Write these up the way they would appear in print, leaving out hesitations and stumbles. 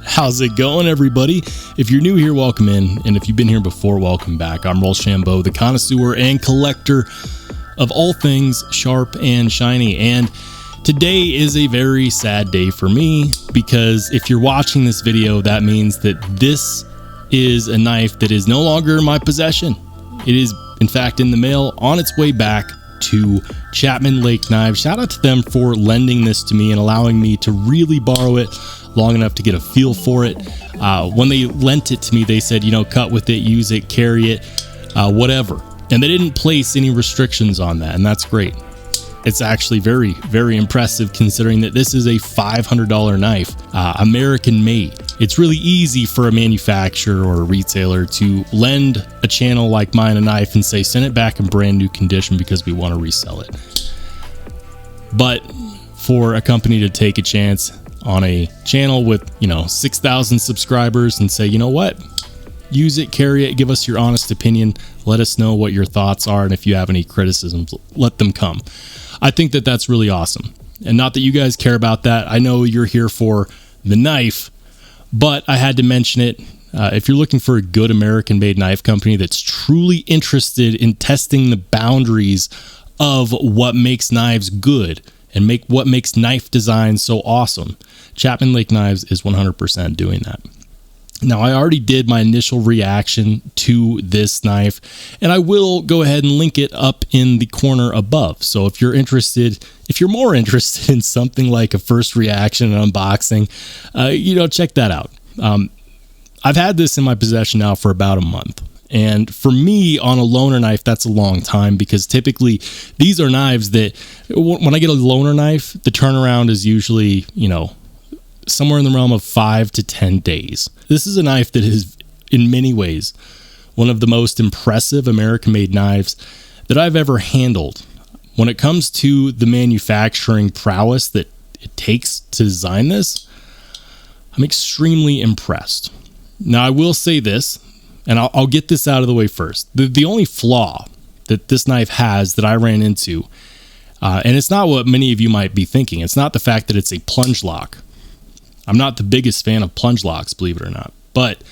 How's it going, everybody? If you're new here, welcome in, and if you've been here before, welcome back. I'm Rollshambo, the connoisseur and collector of all things sharp and shiny, and today is a very sad day for me, because if you're watching this video, that means that this is a knife that is no longer in my possession. It is, in fact, in the mail, on its way back to Chapman Knives. Shout out to them for lending this to me and allowing me to really borrow it long enough to get a feel for it. When they lent it to me, they said, you know, cut with it, use it, carry it, whatever. And they didn't place any restrictions on that, and that's great. It's actually very, very impressive considering that this is a $500 knife, American made. It's really easy for a manufacturer or a retailer to lend a channel like mine a knife and say, send it back in brand new condition because we want to resell it. But for a company to take a chance on a channel with, 6,000 subscribers and say, you know what, use it, carry it, give us your honest opinion, let us know what your thoughts are, and if you have any criticisms, let them come. I think that that's really awesome. And not that you guys care about that. I know you're here for the knife, but I had to mention it. If you're looking for a good American-made knife company that's truly interested in testing the boundaries of what makes knives good and what makes knife design so awesome, Chapman Knives is 100% doing that. Now, I already did my initial reaction to this knife, and I will go ahead and link it up in the corner above. So if you're more interested in something like a first reaction and unboxing, check that out. I've had this in my possession now for about a month. And for me, on a loaner knife, that's a long time, because typically these are knives that when I get a loaner knife, the turnaround is usually, somewhere in the realm of 5 to 10 days. This is a knife that is, in many ways, one of the most impressive American-made knives that I've ever handled. When it comes to the manufacturing prowess that it takes to design this, I'm extremely impressed. Now, I will say this, and I'll get this out of the way first. The only flaw that this knife has that I ran into, and it's not what many of you might be thinking. It's not the fact that it's a plunge lock. I'm not the biggest fan of plunge locks, believe it or not, but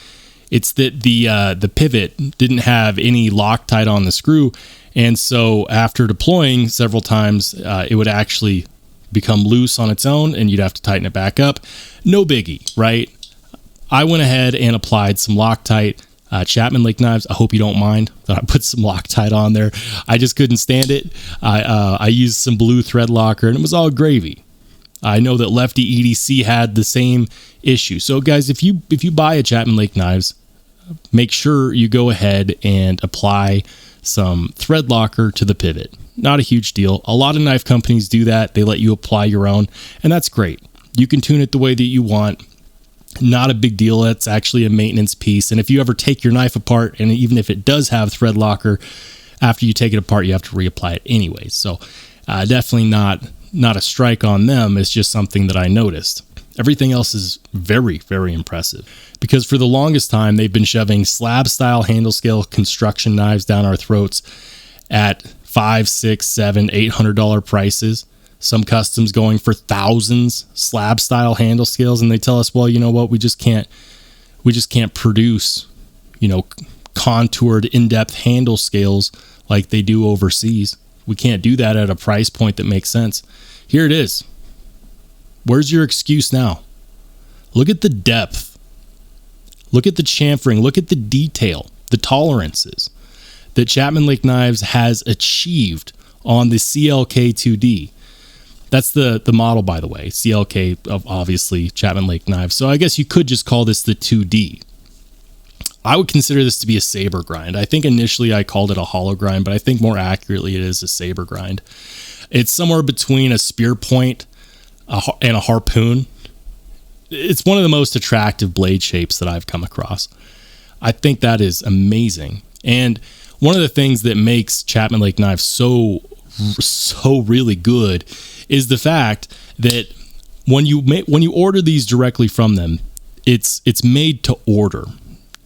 it's that the pivot didn't have any Loctite on the screw, and so after deploying several times, it would actually become loose on its own, and you'd have to tighten it back up. No biggie, right? I went ahead and applied some Loctite. Chapman Knives, I hope you don't mind that I put some Loctite on there. I just couldn't stand it. I used some blue thread locker, and it was all gravy. I know that Lefty.edc had the same issue. So guys, if you buy a Chapman Knives, make sure you go ahead and apply some thread locker to the pivot. Not a huge deal. A lot of knife companies do that. They let you apply your own, and that's great. You can tune it the way that you want. Not a big deal. That's actually a maintenance piece. And if you ever take your knife apart, and even if it does have thread locker, after you take it apart, you have to reapply it anyway. So definitely not a strike on them. It's just something that I noticed. Everything else is very, very impressive, because for the longest time, they've been shoving slab style handle scale construction knives down our throats at $500, $600, $700, $800 prices. Some customs going for thousands, slab style handle scales. And they tell us, well, you know what? We just can't produce, contoured in-depth handle scales like they do overseas. We can't do that at a price point that makes sense. Here it is. Where's your excuse now? Look at the depth. Look at the chamfering. Look at the detail, the tolerances that Chapman Knives has achieved on the CLK2D. That's the model, by the way. CLK, obviously, Chapman Knives. So I guess you could just call this the 2D. I would consider this to be a saber grind. I think initially I called it a hollow grind, but I think more accurately it is a saber grind. It's somewhere between a spear point and a harpoon. It's one of the most attractive blade shapes that I've come across. I think that is amazing. And one of the things that makes Chapman Knives so really good is the fact that when you order these directly from them, it's made to order.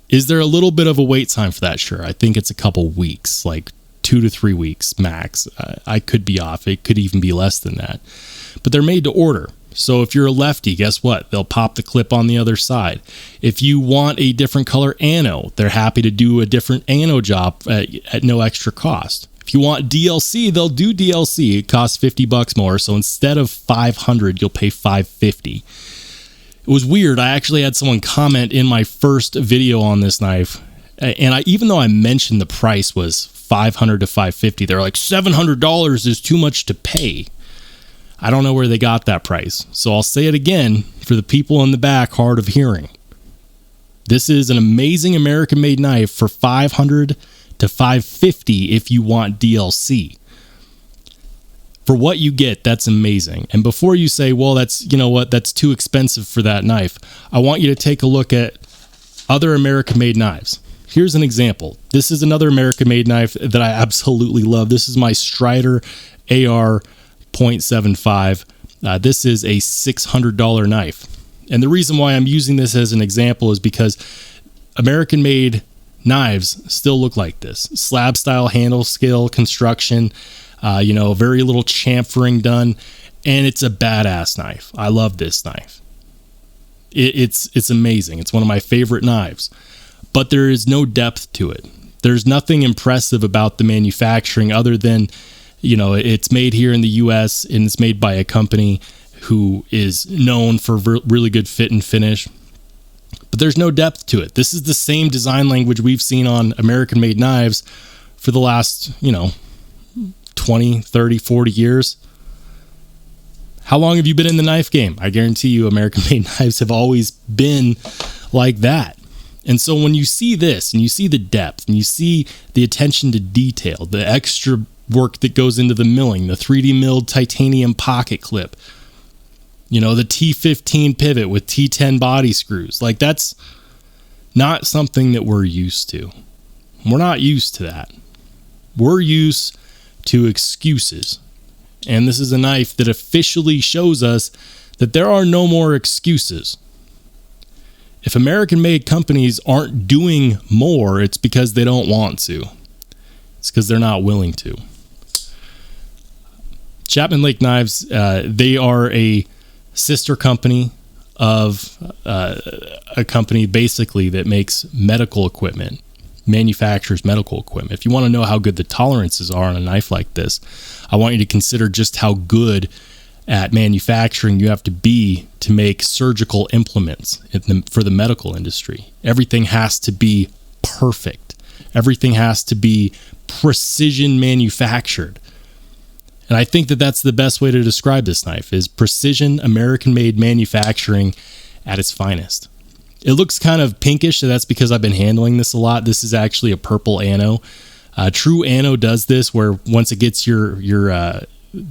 Is there a little bit of a wait time for that? Sure. I think it's a couple weeks, like 2 to 3 weeks max. I could be off. It could even be less than that. But they're made to order. So if you're a lefty, guess what? They'll pop the clip on the other side. If you want a different color ano, they're happy to do a different ano job at no extra cost. If you want DLC, they'll do DLC. It costs $50 more. So instead of $500, you'll pay $550. It was weird. I actually had someone comment in my first video on this knife, and even though I mentioned the price was $500 to $550, they're like, $700 is too much to pay. I don't know where they got that price. So I'll say it again for the people in the back hard of hearing. This is an amazing American-made knife for $500 to $550 if you want DLC. For what you get, that's amazing. And before you say, well, that's, you know what, that's too expensive for that knife, I want you to take a look at other American-made knives. Here's an example. This is another American-made knife that I absolutely love. This is my Strider AR .75. This is a $600 knife. And the reason why I'm using this as an example is because American-made knives still look like this. Slab style handle skill, construction, very little chamfering done, and it's a badass knife. I love this knife. It's amazing. It's one of my favorite knives, but there is no depth to it. There's nothing impressive about the manufacturing other than, it's made here in the US and it's made by a company who is known for really good fit and finish. But there's no depth to it. This is the same design language we've seen on American-made knives for the last, 20, 30, 40 years. How long have you been in the knife game? I guarantee you American-made knives have always been like that. And so when you see this and you see the depth and you see the attention to detail, the extra work that goes into the milling, the 3D milled titanium pocket clip, the T15 pivot with T10 body screws, like that's not something that we're used to. We're not used to that. We're used to excuses. And this is a knife that officially shows us that there are no more excuses. If American-made companies aren't doing more, it's because they don't want to. It's because they're not willing to. Chapman Lake Knives, they are a sister company of a company basically that makes medical equipment, manufactures medical equipment. If you want to know how good the tolerances are on a knife like this, I want you to consider just how good at manufacturing you have to be to make surgical implements for the medical industry. Everything has to be perfect. Everything has to be precision manufactured. And I think that that's the best way to describe this knife, is precision American-made manufacturing at its finest. It looks kind of pinkish, so that's because I've been handling this a lot. This is actually a purple ano. True ano does this, where once it gets the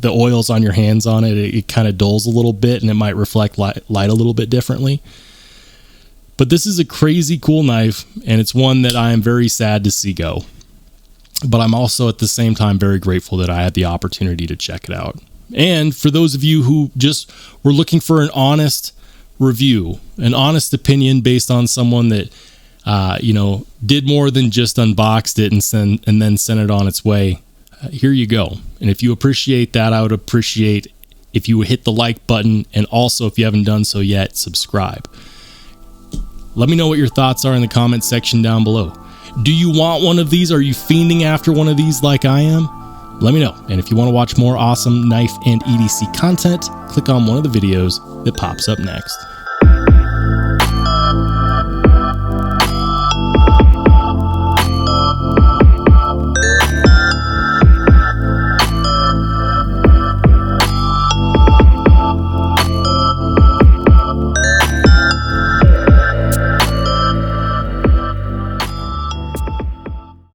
oils on your hands on it, it kind of dulls a little bit, and it might reflect light a little bit differently. But this is a crazy cool knife, and it's one that I am very sad to see go. But I'm also at the same time very grateful that I had the opportunity to check it out. And for those of you who just were looking for an honest review, an honest opinion based on someone that, did more than just unboxed it and then sent it on its way, here you go. And if you appreciate that, I would appreciate if you would hit the like button, and also if you haven't done so yet, subscribe. Let me know what your thoughts are in the comment section down below. Do you want one of these? Are you fiending after one of these like I am? Let me know. And if you want to watch more awesome knife and EDC content, click on one of the videos that pops up next.